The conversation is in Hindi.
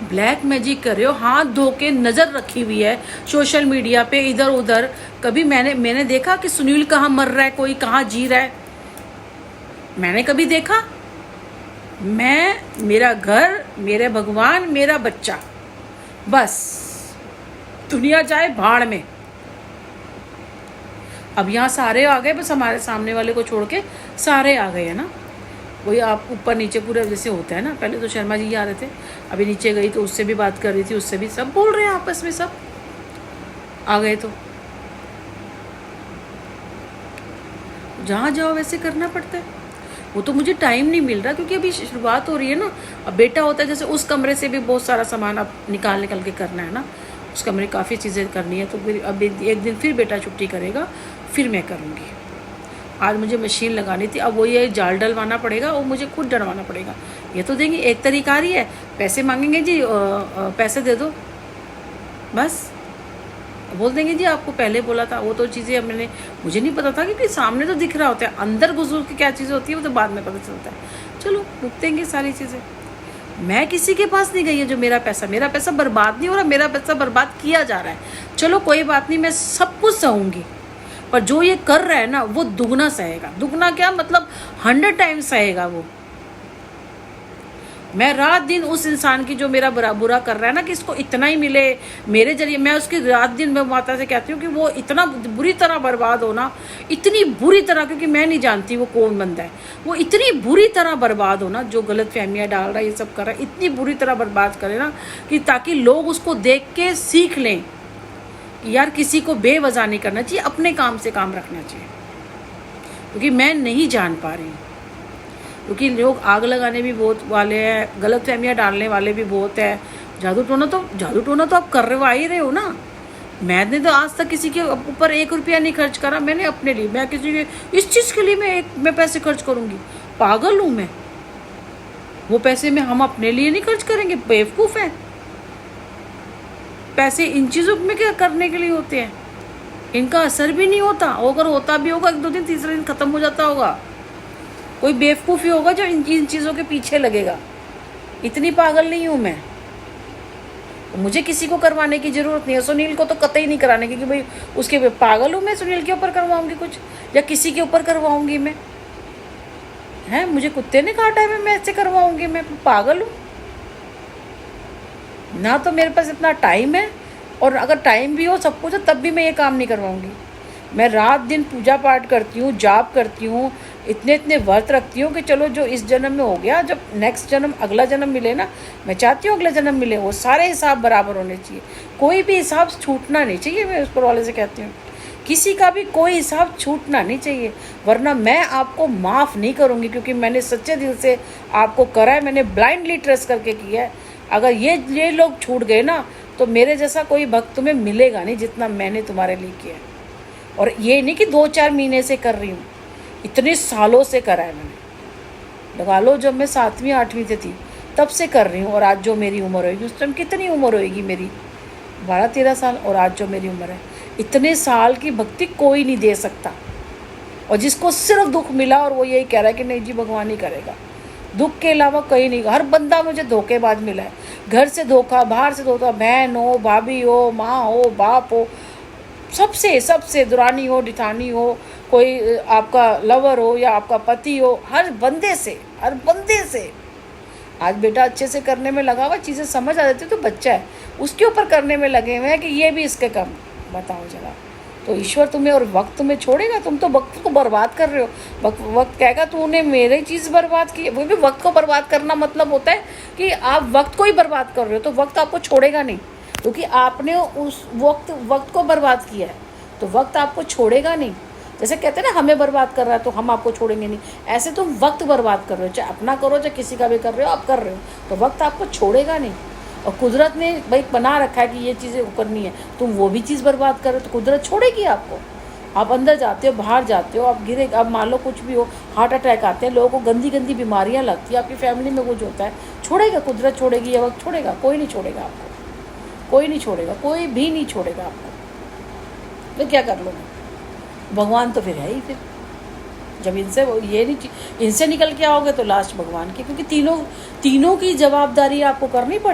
ब्लैक मैजिक कर रहे हो, हाथ धो के नज़र रखी हुई है सोशल मीडिया पे इधर उधर। कभी मैंने देखा कि सुनील कहाँ मर रहा है, कोई कहाँ जी रहा है? मैंने कभी देखा? मैं, मेरा घर, मेरे भगवान, मेरा बच्चा, बस। दुनिया जाए भाड़ में। अब यहाँ सारे आ गए, बस हमारे सामने वाले को छोड़ के सारे आ गए है ना। वही आप ऊपर नीचे पूरे जैसे होता है ना। पहले तो शर्मा जी आ रहे थे, अभी नीचे गई तो उससे भी बात कर रही थी, उससे भी सब बोल रहे हैं आपस में, सब आ गए। तो जहाँ जाओ वैसे करना पड़ता है। वो तो मुझे टाइम नहीं मिल रहा क्योंकि अभी शुरुआत हो रही है ना। अब बेटा होता है, जैसे उस कमरे से भी बहुत सारा सामान अब निकाल के करना है ना। उस कमरे काफ़ी चीज़ें करनी है, तो फिर अब एक दिन फिर बेटा छुट्टी करेगा, फिर मैं करूँगी। आज मुझे मशीन लगानी थी, अब वो ये जाल डलवाना पड़ेगा और मुझे खुद डलवाना पड़ेगा। ये तो देंगे, एक तरीका ही है। पैसे मांगेंगे जी, पैसे दे दो, बस बोल देंगे जी आपको पहले बोला था। वो तो चीज़ें मुझे नहीं पता था क्योंकि सामने तो दिख रहा होता है, अंदर घुस के क्या चीज़ें होती है वो तो बाद में पता चलता है। चलो भुगतेंगे सारी चीज़ें। मैं किसी के पास नहीं गई है जो मेरा पैसा बर्बाद नहीं हो रहा, मेरा पैसा बर्बाद किया जा रहा है। चलो कोई बात नहीं, मैं सब कुछ सहूँगी, पर जो ये कर रहा है ना वो दुगना सहेगा। दुगना क्या मतलब 100 टाइम्स सहेगा वो। मैं रात दिन उस इंसान की जो मेरा बुरा कर रहा है ना, कि इसको इतना ही मिले मेरे जरिए, मैं उसकी रात दिन मैं माता से कहती हूँ कि वो इतना बुरी तरह बर्बाद हो ना, इतनी बुरी तरह, क्योंकि मैं नहीं जानती वो कौन बंदा है, वो इतनी बुरी तरह बर्बाद हो ना, जो गलत फहमियाँ डाल रहा है, ये सब कर रहा है, इतनी बुरी तरह बर्बाद करे ना कि ताकि लोग उसको देख के सीख लें कि यार किसी को बेवजह नहीं करना चाहिए, अपने काम से काम रखना चाहिए। क्योंकि मैं नहीं जान पा रही हूँ, क्योंकि लोग आग लगाने भी बहुत वाले हैं, गलत फहमियाँ डालने वाले भी बहुत है। जादू टोना तो आप करवा ही रहे हो ना। मैंने तो आज तक किसी के ऊपर 1 रुपया नहीं खर्च करा मैंने अपने लिए। मैं किसी के इस चीज़ के लिए मैं पैसे खर्च करूँगी? पागल हूँ मैं? वो पैसे में हम अपने लिए नहीं खर्च करेंगे? बेवकूफ़ है। पैसे इन चीज़ों में क्या करने के लिए होते हैं? इनका असर भी नहीं होता, अगर होता भी होगा 1-2 दिन, तीसरे दिन ख़त्म हो जाता होगा। कोई बेवकूफ़ ही होगा जो इन चीज़ों के पीछे लगेगा। इतनी पागल नहीं हूँ मैं। मुझे किसी को करवाने की ज़रूरत नहीं है। सुनील को तो कतई नहीं कराने की, कि भाई उसके पागल हूँ मैं सुनील के ऊपर करवाऊँगी कुछ, या किसी के ऊपर करवाऊँगी मैं? हैं, मुझे कुत्ते ने काटा है, मैं ऐसे करवाऊँगी? मैं पागल हूँ ना? तो मेरे पास इतना टाइम है, और अगर टाइम भी हो सब कुछ, तब भी मैं ये काम नहीं करवाऊँगी। मैं रात दिन पूजा पाठ करती हूँ, जाप करती हूँ, इतने व्रत रखती हूँ कि चलो जो इस जन्म में हो गया, जब नेक्स्ट जन्म अगला जन्म मिले ना, मैं चाहती हूँ अगला जन्म मिले, वो सारे हिसाब बराबर होने चाहिए, कोई भी हिसाब छूटना नहीं चाहिए। मैं ऊपर वाले से कहती हूँ किसी का भी कोई हिसाब छूटना नहीं चाहिए, वरना मैं आपको माफ़ नहीं करूँगी, क्योंकि मैंने सच्चे दिल से आपको करा है, मैंने ब्लाइंडली ट्रस्ट करके किया है। अगर ये लोग छूट गए ना, तो मेरे जैसा कोई भक्त तुम्हें मिलेगा नहीं जितना मैंने तुम्हारे लिए किया है। और ये नहीं कि 2-4 महीने से कर रही हूँ, इतने सालों से करा है मैंने। लगा लो जब मैं 7वीं 8वीं से थी तब से कर रही हूँ, और आज जो मेरी उम्र होगी, उस टाइम कितनी उम्र होगी मेरी, 12-13 साल, और आज जो मेरी उम्र है, इतने साल की भक्ति कोई नहीं दे सकता। और जिसको सिर्फ दुख मिला और वो यही कह रहा है कि नहीं जी भगवान ही करेगा, दुख के अलावा कहीं नहीं। हर बंदा मुझे धोखेबाज मिला है, घर से धोखा, बाहर से धोखा, बहन हो, भाभी हो, माँ हो, बाप हो, सबसे दुरानी हो, डिठानी हो, कोई आपका लवर हो या आपका पति हो, हर बंदे से आज बेटा अच्छे से करने में लगा हुआ, चीज़ें समझ आ जाती, तो बच्चा है उसके ऊपर करने में लगे हुए हैं कि ये भी इसके कम। बताओ जरा, तो ईश्वर तुम्हें और वक्त तुम्हें छोड़ेगा? तुम तो वक्त को बर्बाद कर रहे हो। वक्त कहेगा तूने मेरी चीज़ बर्बाद की। वो भी वक्त को बर्बाद करना मतलब होता है कि आप वक्त को ही बर्बाद कर रहे हो, तो वक्त आपको छोड़ेगा नहीं, क्योंकि आपने उस वक्त को बर्बाद किया है, तो वक्त आपको छोड़ेगा नहीं। जैसे कहते हैं ना हमें बर्बाद कर रहा है तो हम आपको छोड़ेंगे नहीं, ऐसे तुम वक्त बर्बाद कर रहे हो, चाहे अपना करो चाहे किसी का भी कर रहे हो, आप कर रहे हो, तो वक्त आपको छोड़ेगा नहीं। और कुदरत ने भाई बना रखा है कि ये चीज़ें करनी है, तुम वो भी चीज़ बर्बाद कर रहे हो तो कुदरत छोड़ेगी आपको? आप अंदर जाते हो, बाहर जाते हो, आप गिरे, अब मान लो कुछ भी हो, हार्ट अटैक आते हैं, लोगों को गंदी बीमारियाँ लगती है, आपकी फैमिली में कुछ होता है, छोड़ेगा कुदरत? छोड़ेगी या वक्त छोड़ेगा? कोई नहीं छोड़ेगा आपको, कोई नहीं छोड़ेगा, कोई भी नहीं छोड़ेगा आपको। तो क्या कर लोगे? भगवान तो फिर है ही। फिर जब इनसे निकल के आओगे तो लास्ट भगवान की, क्योंकि तीनों की जवाबदारी आपको करनी पड़ेगी।